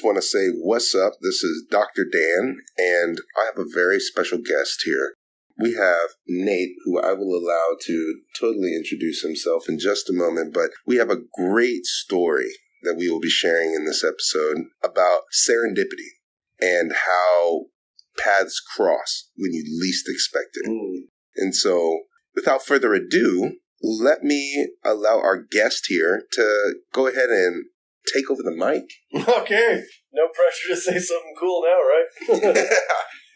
want to say what's up. This is Dr. Dan, and I have a very special guest here. We have Nate, who I will allow to totally introduce himself in just a moment, but we have a great story that we will be sharing in this episode about serendipity and how paths cross when you least expect it. And so, without further ado, let me allow our guest here to go ahead and take over the mic. Okay. No pressure to say something cool now, right?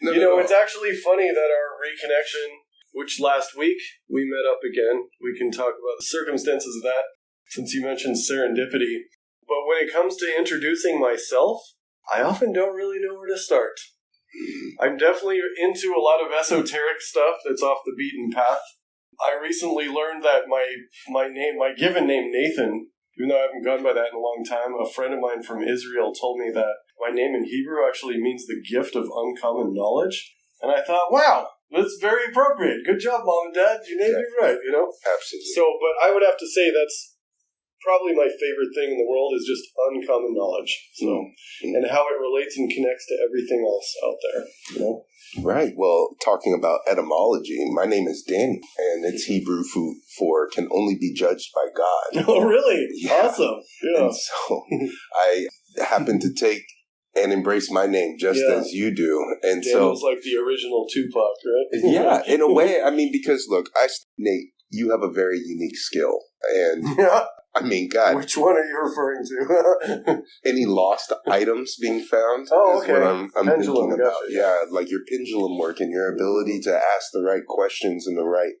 No, it's actually funny that our reconnection, which last week we met up again, we can talk about the circumstances of that, since you mentioned serendipity. But when it comes to introducing myself, I often don't really know where to start. I'm definitely into a lot of esoteric stuff that's off the beaten path. I recently learned that my given name, Nathan, even though I haven't gone by that in a long time, a friend of mine from Israel told me that my name in Hebrew actually means the gift of uncommon knowledge. And I thought, wow, that's very appropriate. Good job, Mom and Dad. You named me right, Absolutely. So, but I would have to say that's probably my favorite thing in the world is just uncommon knowledge. So, and how it relates and connects to everything else out there, Right. Well, talking about etymology, my name is Danny, and it's Hebrew for can only be judged by God. Oh, really? Yeah. Awesome. Yeah. And so I happen to take and embrace my name just as you do. And Daniel's like the original Tupac, right? Yeah, in a way. I mean, because look, Nate, you have a very unique skill. And I mean, God. Which one are you referring to? Any lost items being found? Oh, okay. Is what I'm Pendulum, thinking about. gotcha. Yeah, like your pendulum work and your ability to ask the right questions in the right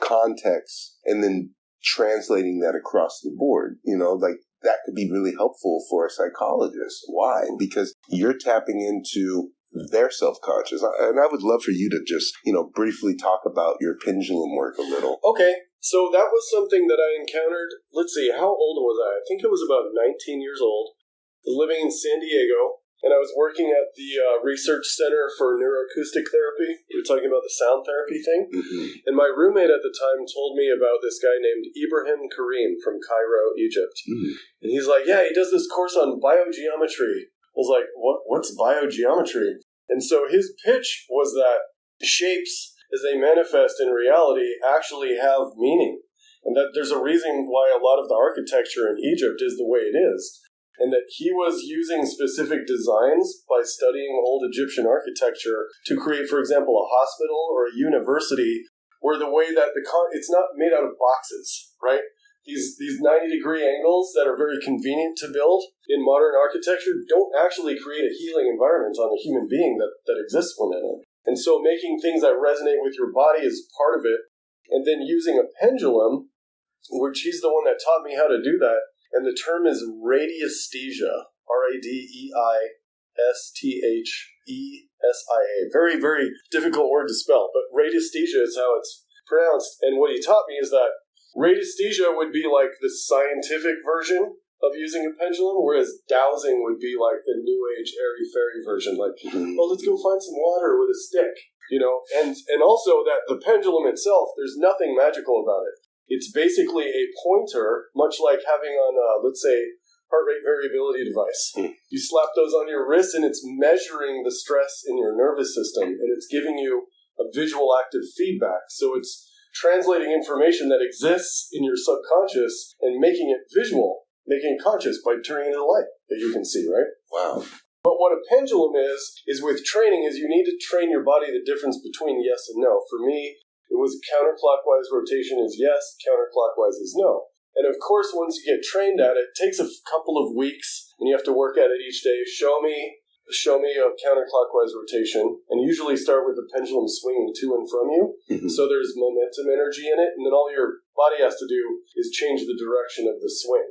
context and then translating that across the board. Like that could be really helpful for a psychologist. Why? Because you're tapping into their self-conscious. And I would love for you to just, briefly talk about your pendulum work a little. Okay. So that was something that I encountered. Let's see, how old was I? I think it was about 19 years old. I was living in San Diego, and I was working at the Research Center for Neuroacoustic Therapy. We were talking about the sound therapy thing. Mm-hmm. And my roommate at the time told me about this guy named Ibrahim Karim from Cairo, Egypt. Mm-hmm. And he's like, yeah, he does this course on biogeometry. I was like, what's biogeometry? And so his pitch was that shapes, as they manifest in reality, actually have meaning. And that there's a reason why a lot of the architecture in Egypt is the way it is. And that he was using specific designs by studying old Egyptian architecture to create, for example, a hospital or a university where the way that it's not made out of boxes, right? These 90-degree angles that are very convenient to build in modern architecture don't actually create a healing environment on the human being that exists within it. And so making things that resonate with your body is part of it. And then using a pendulum, which he's the one that taught me how to do that. And the term is radiesthesia, Radesthesia. Very, very difficult word to spell, but radiesthesia is how it's pronounced. And what he taught me is that radiesthesia would be like the scientific version of using a pendulum, whereas dowsing would be like the new age airy-fairy version, like, well, let's go find some water with a stick, and also that the pendulum itself, there's nothing magical about it. It's basically a pointer, much like having on, let's say, heart rate variability device. You slap those on your wrist and it's measuring the stress in your nervous system, and it's giving you a visual active feedback. So it's translating information that exists in your subconscious and making it visual, making it conscious by turning it into light that you can see, right? Wow. But what a pendulum is with training, is you need to train your body the difference between yes and no. For me, it was counterclockwise rotation is yes, counterclockwise is no. And of course, once you get trained at it, it takes a couple of weeks, and you have to work at it each day. Show me a counterclockwise rotation, and usually start with the pendulum swinging to and from you. Mm-hmm. So there's momentum energy in it, and then all your body has to do is change the direction of the swing.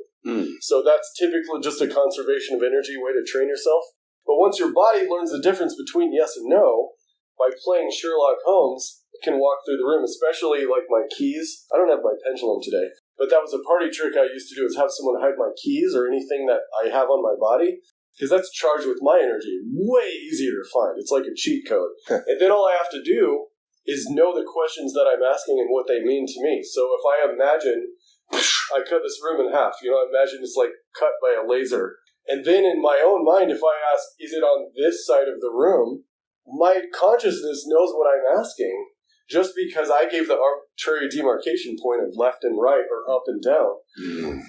So that's typically just a conservation of energy way to train yourself. But once your body learns the difference between yes and no, by playing Sherlock Holmes, it can walk through the room, especially like my keys. I don't have my pendulum today, but that was a party trick I used to do, is have someone hide my keys or anything that I have on my body, because that's charged with my energy. Way easier to find. It's like a cheat code. And then all I have to do is know the questions that I'm asking and what they mean to me. So if I imagine I cut this room in half, I imagine it's like cut by a laser, And then in my own mind, if I ask, is it on this side of the room, my consciousness knows what I'm asking just because I gave the arbitrary demarcation point of left and right or up and down.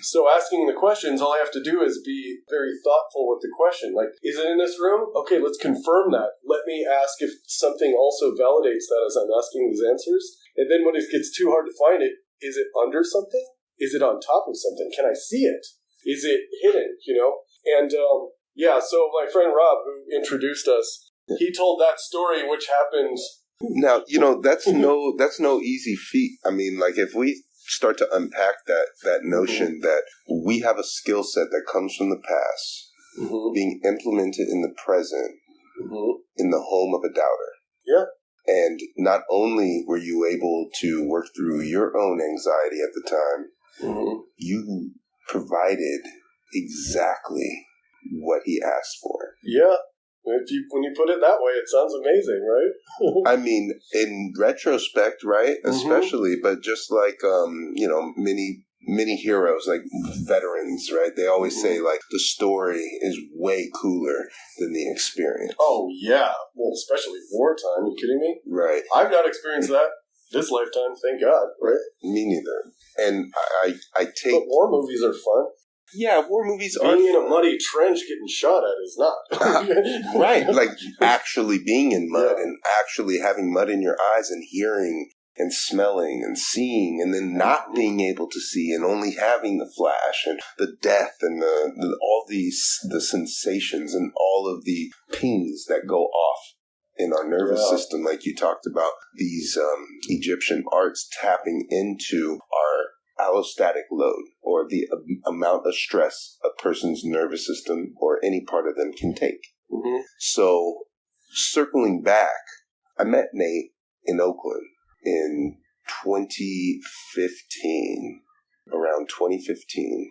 So asking the questions, all I have to do is be very thoughtful with the question. Like, is it in this room? Okay, let's confirm that. Let me ask if something also validates that as I'm asking these answers. And then when it gets too hard to find it, is it under something? Is it on top of something? Can I see it? Is it hidden, And, so my friend Rob, who introduced us, he told that story, which happened... Now, that's no easy feat. I mean, like, if we start to unpack that notion that we have a skill set that comes from the past, being implemented in the present, in the home of a doubter. Yeah. And not only were you able to work through your own anxiety at the time, you provided exactly what he asked for. Yeah. When you put it that way, it sounds amazing, right? I mean, in retrospect, right? Especially, but just like, many heroes, like veterans, right? They always say, like, the story is way cooler than the experience. Oh, yeah. Well, especially wartime. Are you kidding me? Right. I've not experienced that this lifetime, thank God, right? Me neither. And I take... But war movies are fun. Yeah, war movies are... Being in a muddy trench getting shot at is not. Right, like actually being in mud and actually having mud in your eyes and hearing and smelling and seeing and then not being able to see and only having the flash and the death and the sensations and all of the pings that go off in our nervous system, like you talked about, these Egyptian arts tapping into our allostatic load, or the amount of stress a person's nervous system or any part of them can take. So, circling back, I met Nate in Oakland in 2015, around 2015.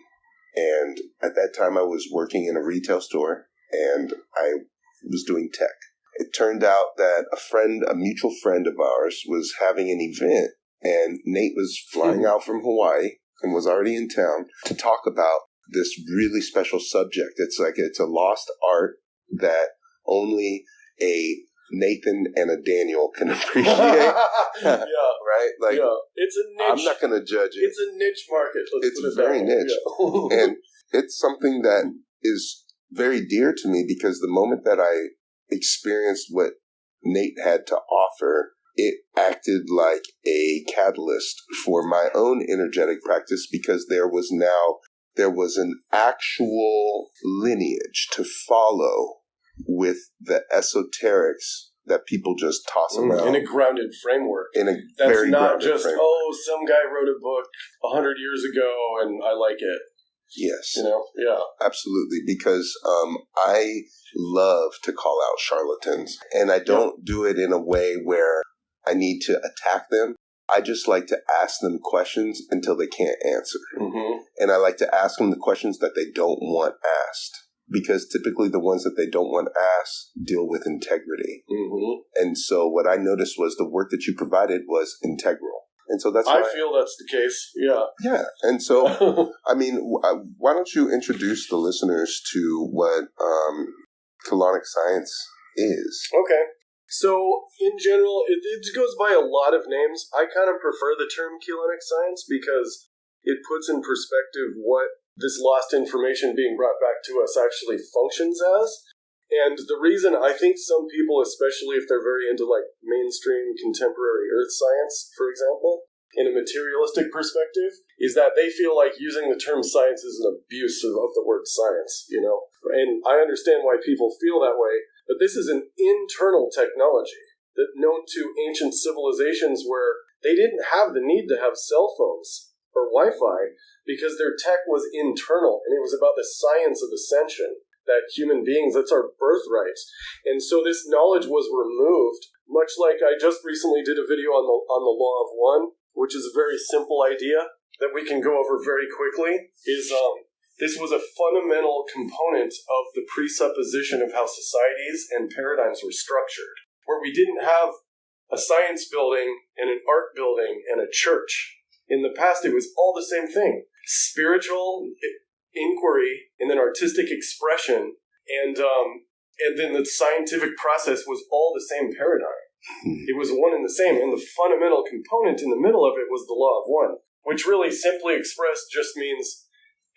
And at that time I was working in a retail store and I was doing tech. It turned out that a mutual friend of ours was having an event, and Nate was flying out from Hawaii and was already in town to talk about this really special subject. It's a lost art that only a Nathan and a Daniel can appreciate. Right? Like, it's a niche. I'm not going to judge it. It's a niche market. It's very niche. Yeah. And it's something that is very dear to me because the moment that I experienced what Nate had to offer, it acted like a catalyst for my own energetic practice because there was an actual lineage to follow with the esoterics that people just toss around. In a grounded framework. That's not just, some guy wrote a book 100 years ago and I like it. Yes. Yeah. Absolutely. Because I love to call out charlatans. And I don't do it in a way where I need to attack them. I just like to ask them questions until they can't answer. And I like to ask them the questions that they don't want asked. Because typically the ones that they don't want asked deal with integrity. And so what I noticed was the work that you provided was integral. And so that's why I feel that's the case. Yeah. Yeah. And so, I mean, why don't you introduce the listeners to what colonic science is? Okay. So, in general, it goes by a lot of names. I kind of prefer the term colonic science because it puts in perspective what this lost information being brought back to us actually functions as. And the reason I think some people, especially if they're very into like mainstream contemporary earth science, for example, in a materialistic perspective, is that they feel like using the term science is an abuse of the word science, And I understand why people feel that way, but this is an internal technology that known to ancient civilizations where they didn't have the need to have cell phones or Wi-Fi because their tech was internal and it was about the science of ascension. That human beings, that's our birthright. And so this knowledge was removed, much like I just recently did a video on the law of one, which is a very simple idea that we can go over very quickly, is this was a fundamental component of the presupposition of how societies and paradigms were structured, where we didn't have a science building and an art building and a church. In the past, it was all the same thing. Spiritual, inquiry and then artistic expression, and then the scientific process was all the same paradigm. It was one and the same, and the fundamental component in the middle of it was the law of one, which really simply expressed just means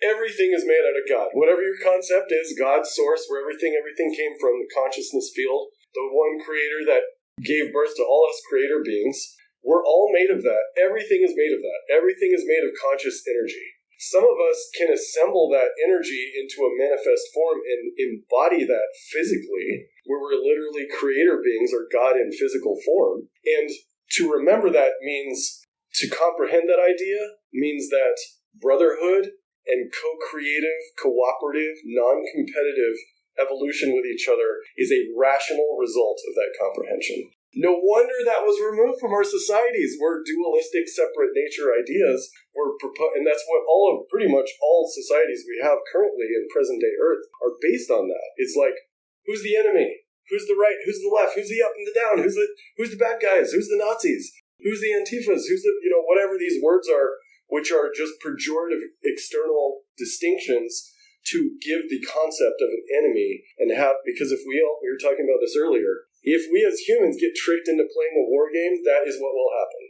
everything is made out of God. Whatever your concept is, God's source, where everything came from, the consciousness field, the one creator that gave birth to all us creator beings, we're all made of that. Everything is made of that. Everything is made of conscious energy. Some of us can assemble that energy into a manifest form and embody that physically, where we're literally creator beings or God in physical form. And to remember that means to comprehend that idea, means that brotherhood and co-creative, cooperative, non-competitive evolution with each other is a rational result of that comprehension. No wonder that was removed from our societies, where dualistic, separate nature ideas were proposed, and that's what pretty much all societies we have currently in present-day Earth are based on that. It's like, who's the enemy? Who's the right? Who's the left? Who's the up and the down? Who's the bad guys? Who's the Nazis? Who's the Antifas? Who's the, whatever these words are, which are just pejorative external distinctions to give the concept of an enemy and because if we were talking about this earlier, if we as humans get tricked into playing a war game, that is what will happen.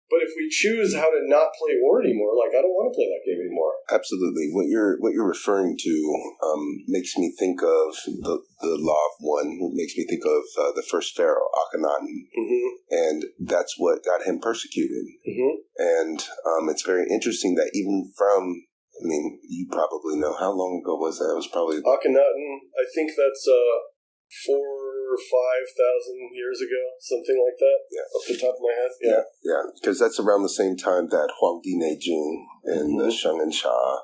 But if we choose how to not play war anymore, I don't want to play that game anymore. Absolutely. What you're referring to makes me think of the law of one. It makes me think of the first pharaoh, Akhenaten, and that's what got him persecuted. And it's very interesting that even from, you probably know, how long ago was that? It was probably Akhenaten. I think that's 4,000 or 5,000 years ago, something like that. Yeah, off the top of my head. Yeah, because that's around the same time that Huangdi Neijing and the Shang and Xia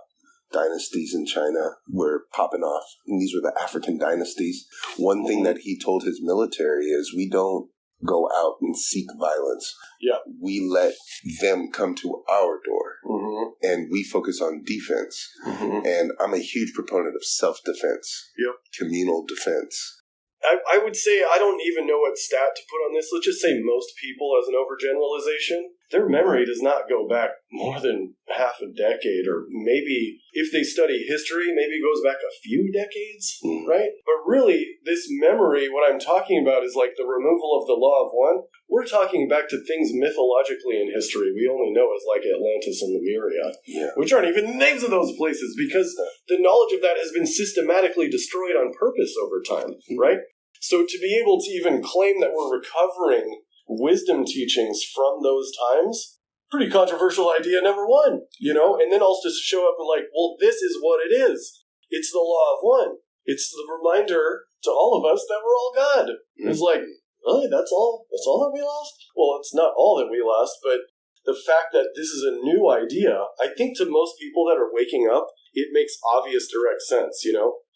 dynasties in China were popping off. And these were the African dynasties. One thing that he told his military is, we don't go out and seek violence. Yeah. We let them come to our door, and we focus on defense. And I'm a huge proponent of self-defense, communal defense. I would say, I don't even know what stat to put on this. Let's just say most people, as an overgeneralization, their memory does not go back more than half a decade, or maybe if they study history, maybe it goes back a few decades, right? But really, this memory, what I'm talking about is like the removal of the law of one. We're talking back to things mythologically in history we only know as like Atlantis and Lemuria, which aren't even the names of those places, because the knowledge of that has been systematically destroyed on purpose over time, right? So to be able to even claim that we're recovering wisdom teachings from those times, pretty controversial idea, number one, and then also just show up and well, this is what it is. It's the law of one. It's the reminder to all of us that we're all God. It's like, really, that's all that we lost? Well, it's not all that we lost, but the fact that this is a new idea, I think to most people that are waking up, it makes obvious direct sense,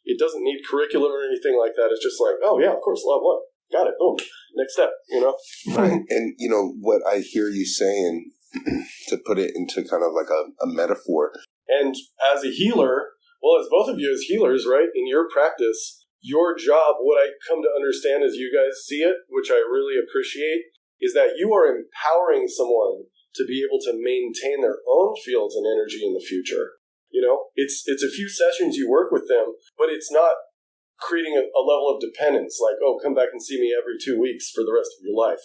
It doesn't need curriculum or anything like that. It's just like, oh yeah, of course, law of one. Got it. Boom. Next step, Right. And, what I hear you saying, to put it into kind of like a metaphor. And as a healer, well, as both of you as healers, right, in your practice, your job, what I come to understand as you guys see it, which I really appreciate, is that you are empowering someone to be able to maintain their own fields and energy in the future. It's a few sessions you work with them, but it's not creating a level of dependence, like, oh, come back and see me every 2 weeks for the rest of your life.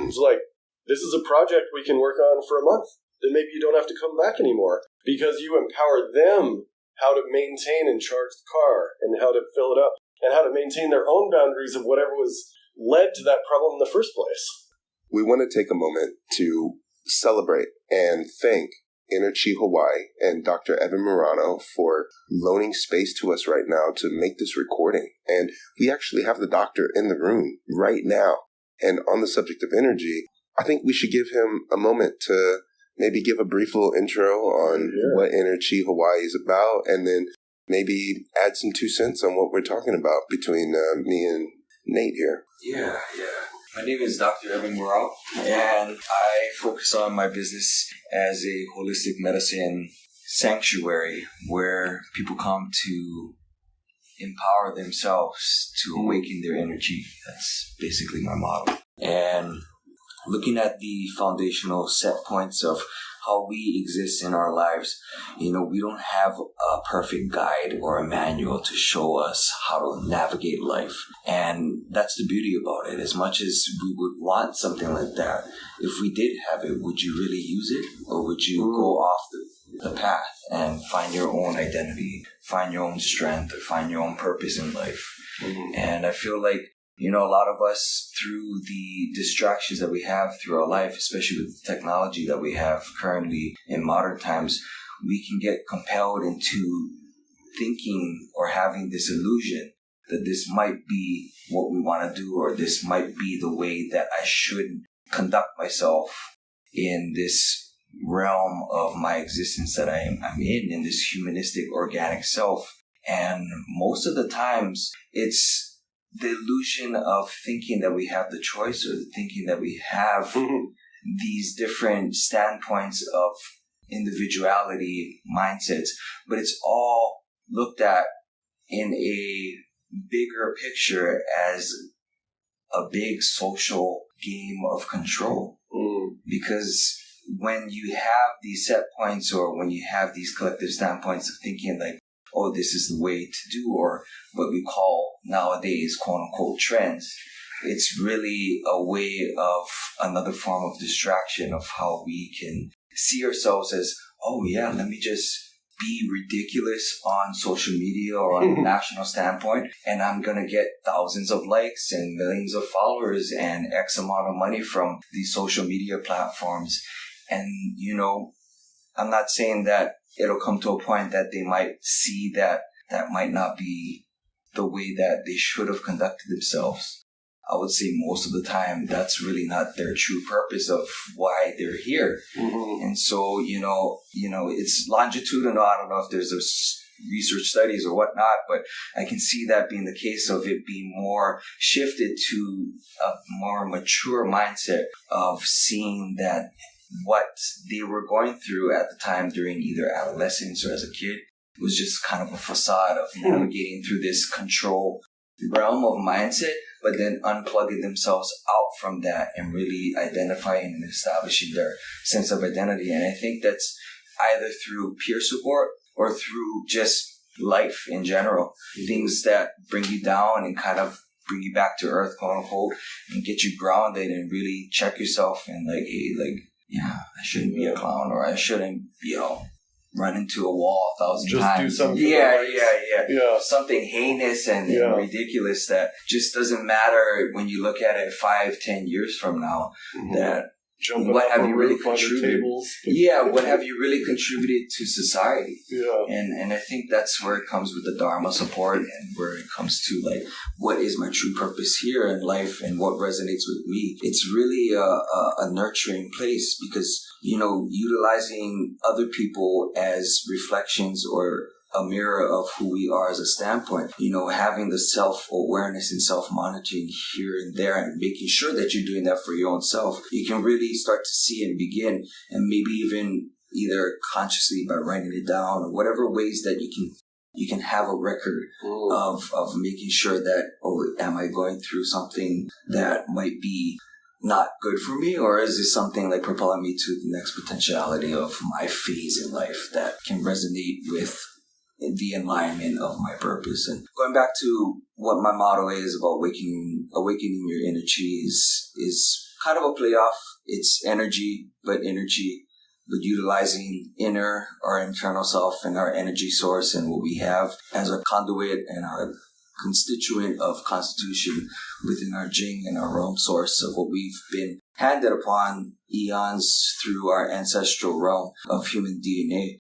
It's like, this is a project we can work on for a month. Then maybe you don't have to come back anymore, because you empower them how to maintain and charge the car and how to fill it up and how to maintain their own boundaries of whatever was led to that problem in the first place. We want to take a moment to celebrate and thank Energy Hawaii and Dr. Evan Mureo for loaning space to us right now to make this recording. And we actually have the doctor in the room right now. And on the subject of energy, I think we should give him a moment to maybe give a brief little intro on what Energy Hawaii is about, and then maybe add some 2 cents on what we're talking about between me and Nate here. Yeah. My name is Dr. Evan Mureo, and I focus on my business as a holistic medicine sanctuary where people come to empower themselves to awaken their energy. That's basically my model. And looking at the foundational set points of how we exist in our lives. We don't have a perfect guide or a manual to show us how to navigate life. And that's the beauty about it. As much as we would want something like that, if we did have it, would you really use it? Or would you go off the path and find your own identity, find your own strength, or find your own purpose in life? And I feel like, a lot of us, through the distractions that we have through our life, especially with the technology that we have currently in modern times, we can get compelled into thinking or having this illusion that this might be what we want to do, or this might be the way that I should conduct myself in this realm of my existence that I'm in this humanistic organic self. And most of the times it's the illusion of thinking that we have the choice, or thinking that we have these different standpoints of individuality mindsets, but it's all looked at in a bigger picture as a big social game of control. Because when you have these set points, or when you have these collective standpoints of thinking like, oh, this is the way to do, or what we call nowadays, quote unquote, trends, it's really a way of another form of distraction of how we can see ourselves as, oh yeah, let me just be ridiculous on social media or on a national standpoint, and I'm going to get thousands of likes and millions of followers and X amount of money from these social media platforms. And, I'm not saying that it'll come to a point that they might see that might not be the way that they should have conducted themselves. I would say most of the time that's really not their true purpose of why they're here. And so, it's longitudinal. I don't know if there's research studies or whatnot, but I can see that being the case of it being more shifted to a more mature mindset of seeing that what they were going through at the time during either adolescence or as a kid was just kind of a facade of navigating through this control realm of mindset, but then unplugging themselves out from that and really identifying and establishing their sense of identity. And I think that's either through peer support or through just life in general, things that bring you down and kind of bring you back to earth, quote unquote, and get you grounded and really check yourself and like, hey, like, yeah, I shouldn't be a clown, or I shouldn't, run into a wall 1,000 just times. Just do something. Yeah. Something heinous and ridiculous that just doesn't matter when you look at it 5-10 years from now. That what have you really contributed? What have you really contributed to society? And I think that's where it comes with the Dharma support, and where it comes to like, what is my true purpose here in life and what resonates with me? It's really a nurturing place, because, utilizing other people as reflections or a mirror of who we are as a standpoint, having the self-awareness and self-monitoring here and there, and making sure that you're doing that for your own self, you can really start to see and begin, and maybe even either consciously by writing it down, or whatever ways that you can have a record of making sure that, oh, am I going through something that might be not good for me, or is this something like propelling me to the next potentiality of my phase in life that can resonate with the alignment of my purpose? And going back to what my motto is about awakening your inner chi is kind of a playoff. It's energy, but utilizing our internal self and our energy source and what we have as a conduit and our constituent of constitution within our Jing and our realm source of what we've been handed upon eons through our ancestral realm of human DNA.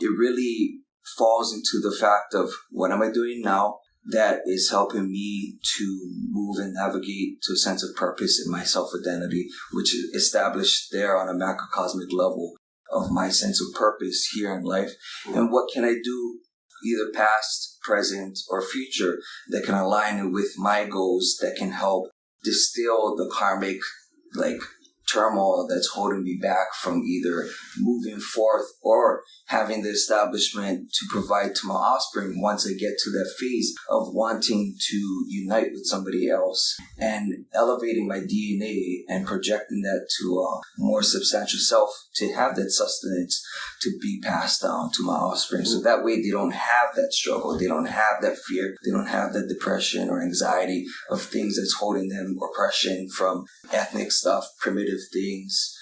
It really falls into the fact of, what am I doing now that is helping me to move and navigate to a sense of purpose in my self-identity, which is established there on a macrocosmic level of my sense of purpose here in life. And what can I do, either past, present, or future, that can align with my goals, that can help distill the karmic turmoil that's holding me back from either moving forth or having the establishment to provide to my offspring once I get to that phase of wanting to unite with somebody else and elevating my DNA and projecting that to a more substantial self to have that sustenance to be passed down to my offspring. So that way they don't have that struggle, they don't have that fear, they don't have that depression or anxiety of things that's holding them, oppression from ethnic stuff, primitive things,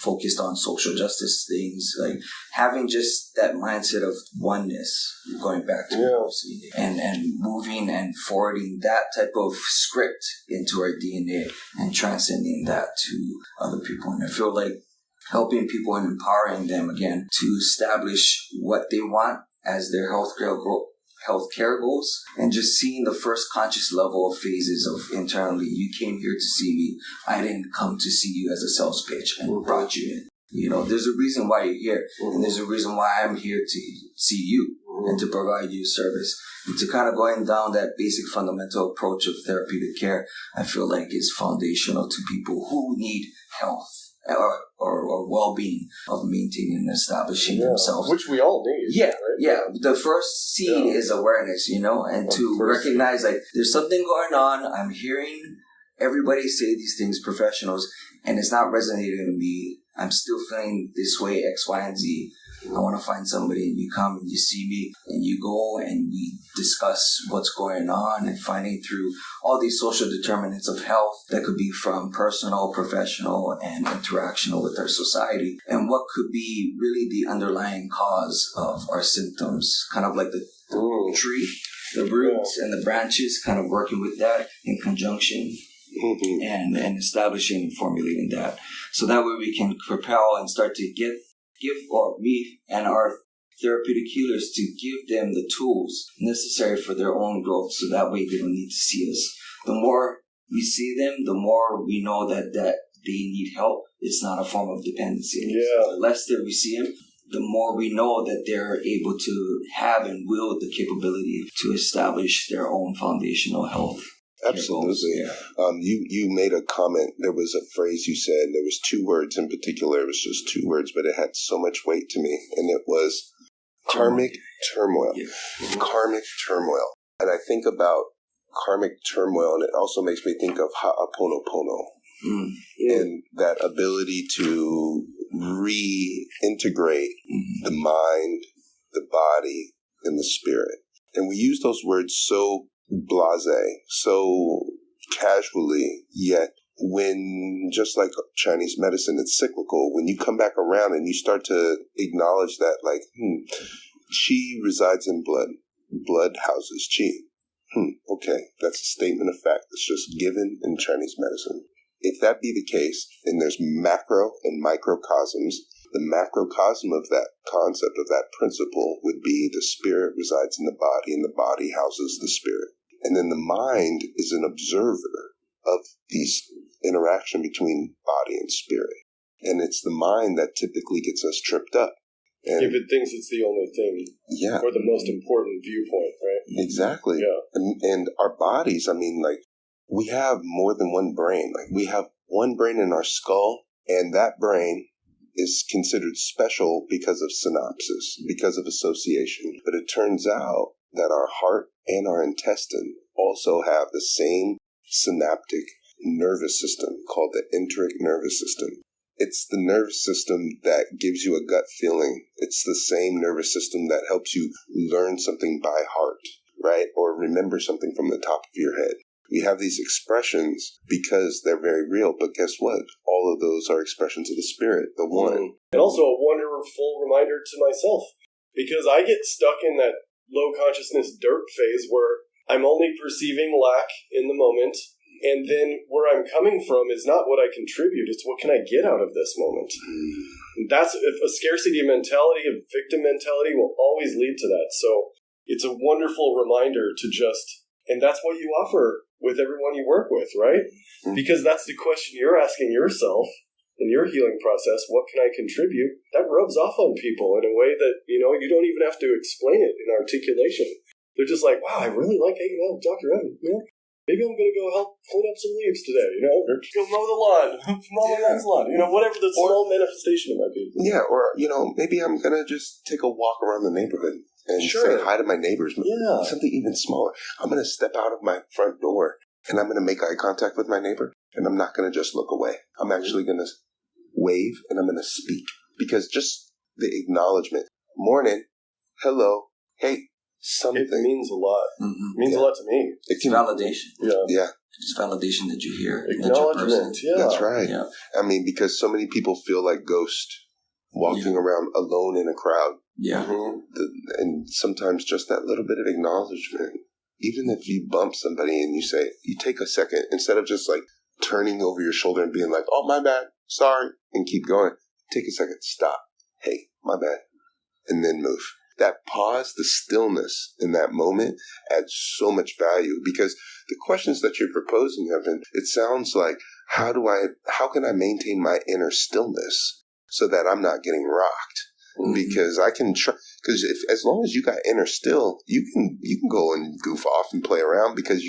focused on social justice things, like having just that mindset of oneness, going back to diversity, and moving and forwarding that type of script into our DNA and transcending that to other people. And I feel like helping people and empowering them again to establish what they want as their healthcare goals, and just seeing the first conscious level of phases of internally, you came here to see me. I didn't come to see you as a sales pitch and brought you in. There's a reason why you're here, and there's a reason why I'm here to see you and to provide you service. And to kind of going down that basic fundamental approach of therapeutic care, I feel like is foundational to people who need health or well-being of maintaining and establishing themselves. Which we all need. Yeah, right? yeah. The first seed is awareness, and to recognize, like, there's something going on. I'm hearing everybody say these things, professionals, and it's not resonating with me. I'm still feeling this way, X, Y, and Z. I want to find somebody, and you come and you see me, and you go and we discuss what's going on and finding through all these social determinants of health that could be from personal, professional, and interactional with our society, and what could be really the underlying cause of our symptoms, kind of like the tree, the roots and the branches, kind of working with that in conjunction. And establishing and formulating that, so that way we can propel and start to give me and our therapeutic healers to give them the tools necessary for their own growth, so that way they don't need to see us. The more we see them, the more we know that they need help. It's not a form of dependency. The less that we see them, the more we know that they're able to have and wield the capability to establish their own foundational health. Absolutely. You made a comment. There was a phrase you said. There was 2 words in particular. It was just 2 words, but it had so much weight to me. And it was karmic turmoil. Karmic turmoil. And I think about karmic turmoil, and it also makes me think of Ha'aponopono. And that ability to reintegrate the mind, the body, and the spirit. And we use those words so blasé, so casually, yet when, just like Chinese medicine, it's cyclical. When you come back around and you start to acknowledge that, like, qi resides in blood. Blood houses qi. Okay, that's a statement of fact that's just given in Chinese medicine. If that be the case, then there's macro and microcosms. The macrocosm of that concept, of that principle, would be the spirit resides in the body, and the body houses the spirit. And then the mind is an observer of these interaction between body and spirit. And it's the mind that typically gets us tripped up. And if it thinks it's the only thing. Yeah. Or the most important viewpoint, right? Exactly. Yeah. And our bodies, I mean, like, we have more than one brain. Like, we have one brain in our skull, and that brain is considered special because of synapses, because of association. But it turns out that our heart and our intestine also have the same synaptic nervous system called the enteric nervous system. It's the nervous system that gives you a gut feeling. It's the same nervous system that helps you learn something by heart, right? Or remember something from the top of your head. We have these expressions because they're very real, but guess what? All of those are expressions of the spirit, the one. And also a wonderful reminder to myself, because I get stuck in that low consciousness dirt phase where I'm only perceiving lack in the moment, and then where I'm coming from is not what I contribute, it's what can I get out of this moment. And that's a scarcity mentality, a victim mentality will always lead to that. So it's a wonderful reminder to just, and that's what you offer with everyone you work with, right? Because that's the question you're asking yourself in your healing process. What can I contribute? That rubs off on people in a way that, you don't even have to explain it in articulation. They're just like, wow, I really like hanging out with Dr. Evan. maybe I'm going to go help clean up some leaves today, go mow the lawn, mow my mom's lawn, whatever the small manifestation it might be. Yeah, or, maybe I'm going to just take a walk around the neighborhood and say hi to my neighbors. Yeah. Something even smaller. I'm going to step out of my front door and I'm going to make eye contact with my neighbor and I'm not going to just look away. I'm actually going to wave and I'm going to speak because just the acknowledgement, morning, hello, hey, something. It means a lot. Mm-hmm. It means a lot to me. It's validation. Yeah. It's validation that you hear. Acknowledgement, That's right. Yeah. I mean, because so many people feel like ghosts walking around alone in a crowd. Yeah. Mm-hmm. And sometimes just that little bit of acknowledgement, even if you bump somebody and you take a second, instead of just like turning over your shoulder and being like, oh, my bad, sorry, and keep going, take a second, stop. Hey, my bad. And then move. That pause, the stillness in that moment adds so much value because the questions that you're proposing, Evan, it sounds like, how can I maintain my inner stillness so that I'm not getting rocked? Mm-hmm. Because I can try, because as long as you got inner still, you can go and goof off and play around because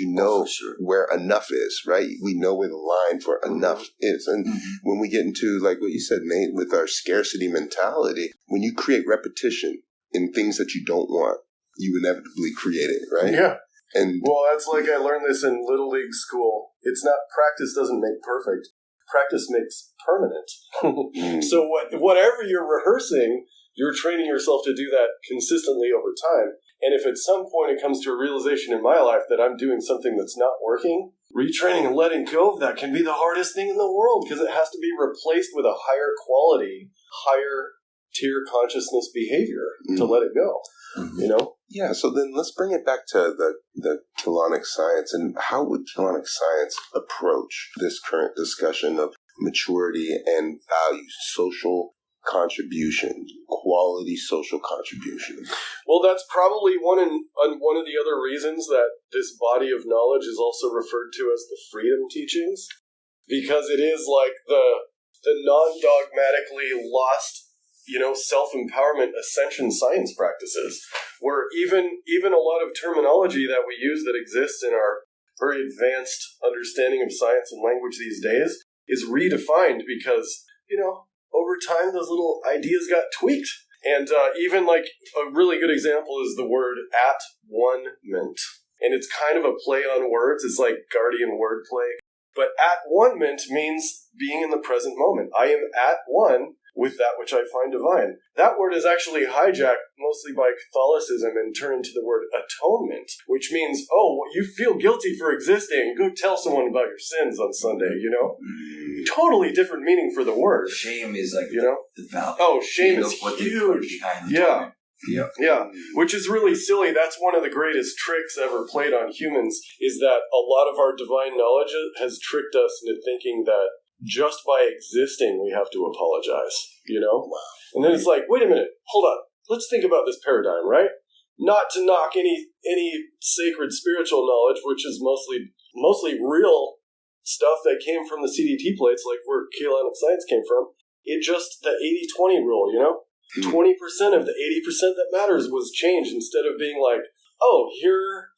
where enough is, right? We know where the line for enough is. And when we get into, like what you said, Nate, with our scarcity mentality, when you create repetition in things that you don't want, you inevitably create it, right? Yeah. And that's like I learned this in Little League school. It's not, practice doesn't make perfect. Practice makes permanent. So whatever you're rehearsing, you're training yourself to do that consistently over time. And if at some point it comes to a realization in my life that I'm doing something that's not working, retraining and letting go of that can be the hardest thing in the world because it has to be replaced with a higher quality, higher tier consciousness behavior to let it go. Yeah, so then let's bring it back to the Kelonic science. And how would Kelonic science approach this current discussion of maturity and values, social contribution, quality social contribution? Well, that's probably one of the other reasons that this body of knowledge is also referred to as the freedom teachings, because it is like the non-dogmatically lost, self-empowerment ascension science practices, where even a lot of terminology that we use that exists in our very advanced understanding of science and language these days is redefined because, over time those little ideas got tweaked. And even like a really good example is the word at-one-ment. And it's kind of a play on words. It's like Guardian wordplay. But at-one-ment means being in the present moment. I am at one with that which I find divine. That word is actually hijacked mostly by Catholicism and turned into the word atonement, which means, you feel guilty for existing. Go tell someone about your sins on Sunday, Totally different meaning for the word. Shame is like the value. Oh, shame is huge. Yeah. Yeah, which is really silly. That's one of the greatest tricks ever played on humans, is that a lot of our divine knowledge has tricked us into thinking that just by existing we have to apologize, Wow. And then it's like, wait a minute, hold on. Let's think about this paradigm, right? Not to knock any sacred spiritual knowledge, which is mostly real stuff that came from the CDT plates, like where Kelonic science came from. It just, the 80-20 rule, 20% of the 80% that matters was changed, instead of being like, here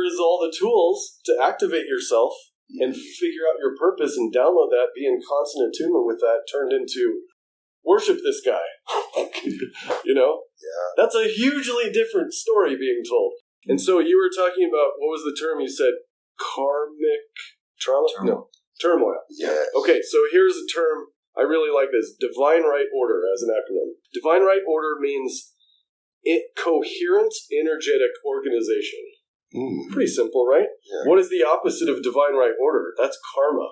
is all the tools to activate yourself and figure out your purpose and download that, be in constant attunement with that, turned into worship this guy. Yeah. That's a hugely different story being told. And so you were talking about, what was the term you said? Karmic trauma? No. Turmoil. Yeah. Okay, so here's a term. I really like this. Divine Right Order as an acronym. Divine Right Order means coherent, energetic organization. Pretty simple, right? Yeah. What is the opposite of divine right order? That's karma.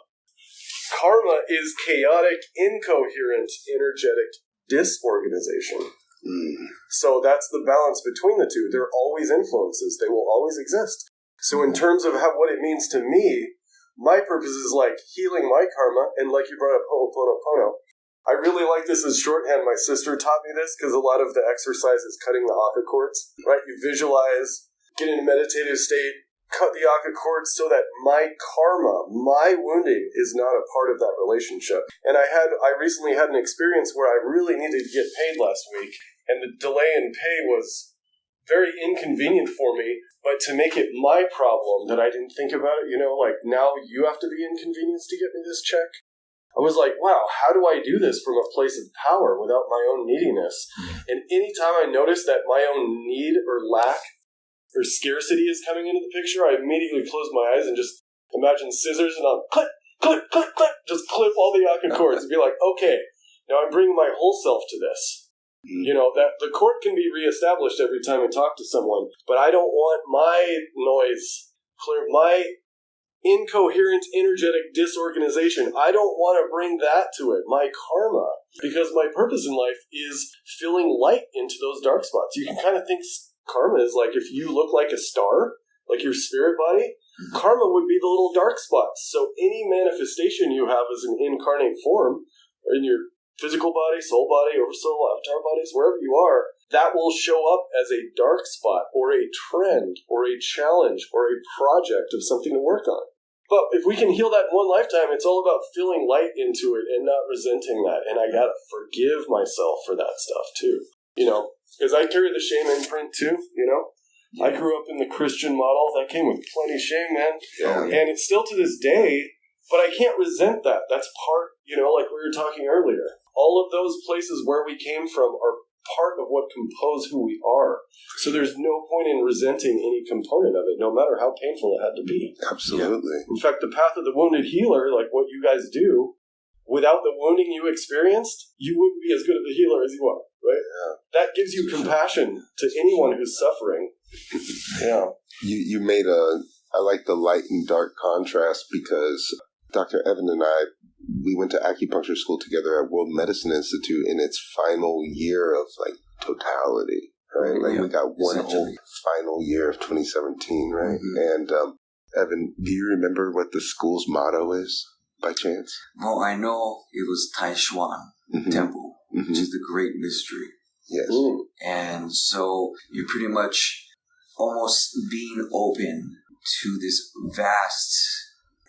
Karma is chaotic, incoherent, energetic disorganization. So that's the balance between the two. They're always influences. They will always exist. So in terms of what it means to me, my purpose is like healing my karma, and like you brought up Ho'oponopono, I really like this as shorthand. My sister taught me this because a lot of the exercise is cutting the Aka cords, right? You visualize, get in a meditative state, cut the Aka cords so that my karma, my wounding, is not a part of that relationship. And I recently had an experience where I really needed to get paid last week, and the delay in pay was very inconvenient for me, but to make it my problem that I didn't think about it, like now you have to be inconvenienced to get me this check. I was like, wow, how do I do this from a place of power without my own neediness? And anytime I notice that my own need or lack or scarcity is coming into the picture, I immediately close my eyes and just imagine scissors and I'll click, click, click, click, just clip all the Yakin cords and be like, okay, now I'm bringing my whole self to this. That the cord can be reestablished every time I talk to someone, but I don't want my noise clear, my incoherent, energetic disorganization. I don't want to bring that to it, my karma, because my purpose in life is filling light into those dark spots. You can kind of think karma is like if you look like a star, like your spirit body, karma would be the little dark spots. So any manifestation you have as an incarnate form, in your physical body, soul body, oversoul, avatar bodies, wherever you are, that will show up as a dark spot or a trend or a challenge or a project of something to work on. But if we can heal that in one lifetime, it's all about filling light into it and not resenting that. And I gotta forgive myself for that stuff too, because I carry the shame imprint too, Yeah. I grew up in the Christian model. That came with plenty of shame, man. Yeah. And it's still to this day, but I can't resent that. That's part, like we were talking earlier. All of those places where we came from are part of what compose who we are. So there's no point in resenting any component of it, no matter how painful it had to be. Absolutely. In fact, the path of the wounded healer, like what you guys do, without the wounding you experienced, you wouldn't be as good of a healer as you are, right? Yeah. That gives you compassion to anyone who's suffering. Yeah. You made I like the light and dark contrast because Dr. Evan and I, we went to acupuncture school together at World Medicine Institute in its final year of totality, right? We got one whole final year of 2017, right? Mm-hmm. And Evan, do you remember what the school's motto is by chance? Well, I know it was Taishuan Temple, which is the great mystery. Yes. Ooh. And so you're pretty much almost being open to this vast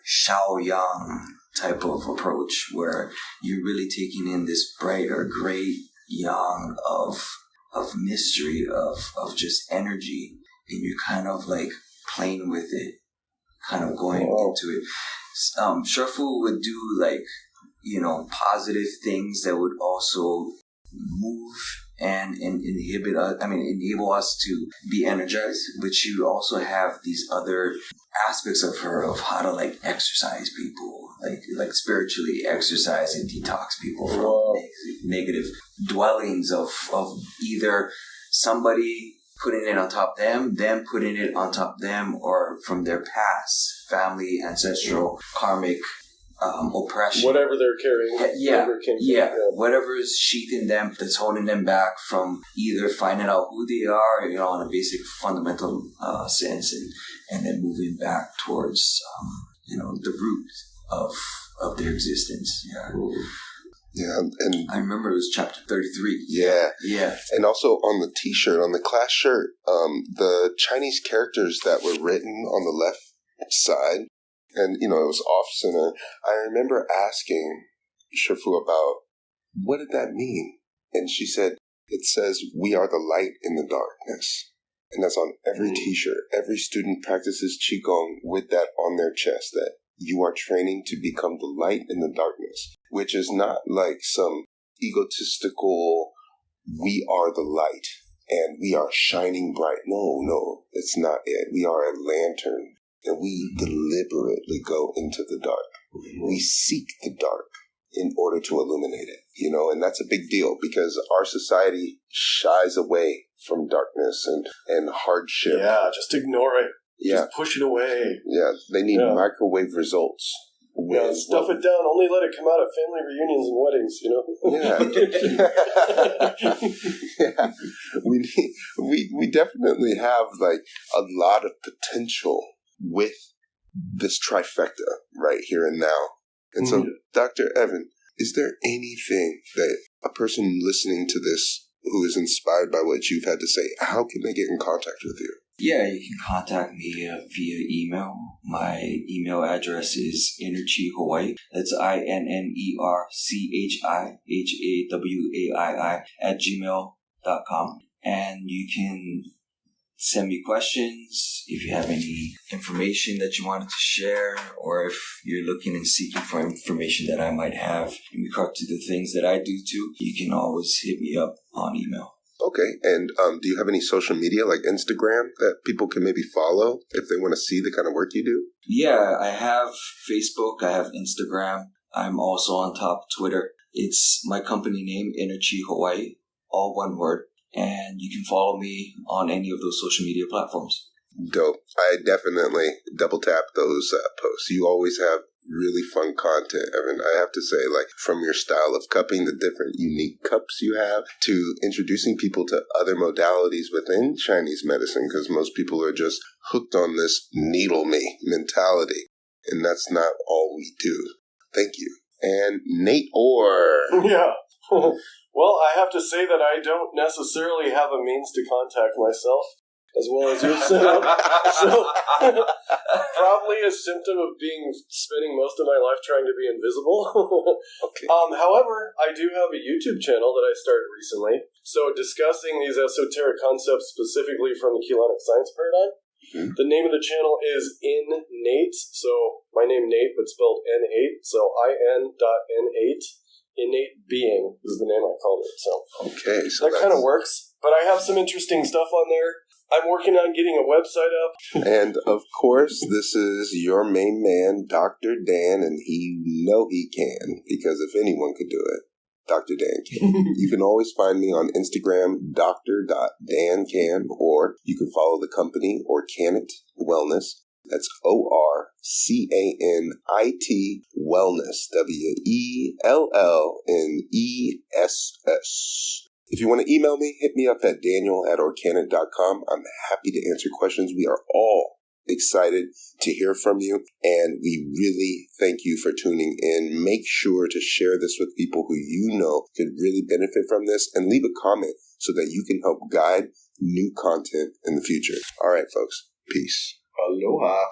Shaoyang type of approach where you're really taking in this brighter, great yang of mystery, of just energy, and you're kind of playing with it, kind of going into it. Shifu would do positive things that would also move and enable us to be energized, but she would also have these other aspects of her of how to exercise people, like spiritually exercise and detox people from negative dwellings of either somebody putting it on top of them putting it on top of them, or from their past, family, ancestral, karmic oppression. Whatever they're carrying. Whatever is sheathing them, that's holding them back from either finding out who they are, on a basic fundamental sense, and then moving back towards, the root of their existence. Yeah. Yeah, and I remember it was chapter 33. Yeah. Yeah. And also on the t-shirt, on the class shirt, the Chinese characters that were written on the left side, and, it was off-center. I remember asking Shifu about, what did that mean? And she said, it says, we are the light in the darkness. And that's on every t-shirt. Every student practices Qigong with that on their chest, that you are training to become the light in the darkness, which is not like some egotistical, we are the light and we are shining bright. No, it's not it. We are a lantern. And we deliberately go into the dark. We seek the dark in order to illuminate it, and that's a big deal because our society shies away from darkness and hardship. Yeah, just ignore it. Yeah. Just push it away. Yeah, they need microwave results. Stuff it down. Only let it come out at family reunions and weddings, Yeah. We definitely have a lot of potential with this trifecta right here and now. And so, Dr. Evan, is there anything that a person listening to this who is inspired by what you've had to say, how can they get in contact with you? Yeah, you can contact me via email. My email address is energyhawaii. That's INNERCHIHAWAII @gmail.com. And you can send me questions if you have any information that you wanted to share, or if you're looking and seeking for information that I might have in regard to the things that I do too, you can always hit me up on email. Okay, and do you have any social media like Instagram that people can maybe follow if they want to see the kind of work you do? Yeah, I have Facebook, I have Instagram. I'm also on top of Twitter. It's my company name, Energy Hawaii, all one word. And you can follow me on any of those social media platforms. Dope. I definitely double tap those posts. You always have really fun content, Evan. I have to say, like, from your style of cupping, the different unique cups you have, to introducing people to other modalities within Chinese medicine, because most people are just hooked on this needle me mentality. And that's not all we do. Thank you. And Nate Orr. Yeah. Well, I have to say that I don't necessarily have a means to contact myself, as well as you've set up. So, probably a symptom of spending most of my life trying to be invisible. Okay. However, I do have a YouTube channel that I started recently. So, discussing these esoteric concepts specifically from the Keylonic science paradigm. Mm-hmm. The name of the channel is In Nate. So, my name Nate, but spelled N8. So, IN.N8. Innate Being is the name I called it. So, okay, so that kind of works. But I have some interesting stuff on there. I'm working on getting a website up. And of course, this is your main man, Dr. Dan, and he can, because if anyone could do it, Dr. Dan can. You can always find me on Instagram, Dr.DanCan, or you can follow the company, Organit Wellness. That's ORCANIT Wellness, WELLNESS. If you want to email me, hit me up at daniel@organic.com. I'm happy to answer questions. We are all excited to hear from you, and we really thank you for tuning in. Make sure to share this with people who you know could really benefit from this, and leave a comment so that you can help guide new content in the future. All right, folks. Peace. Aloha.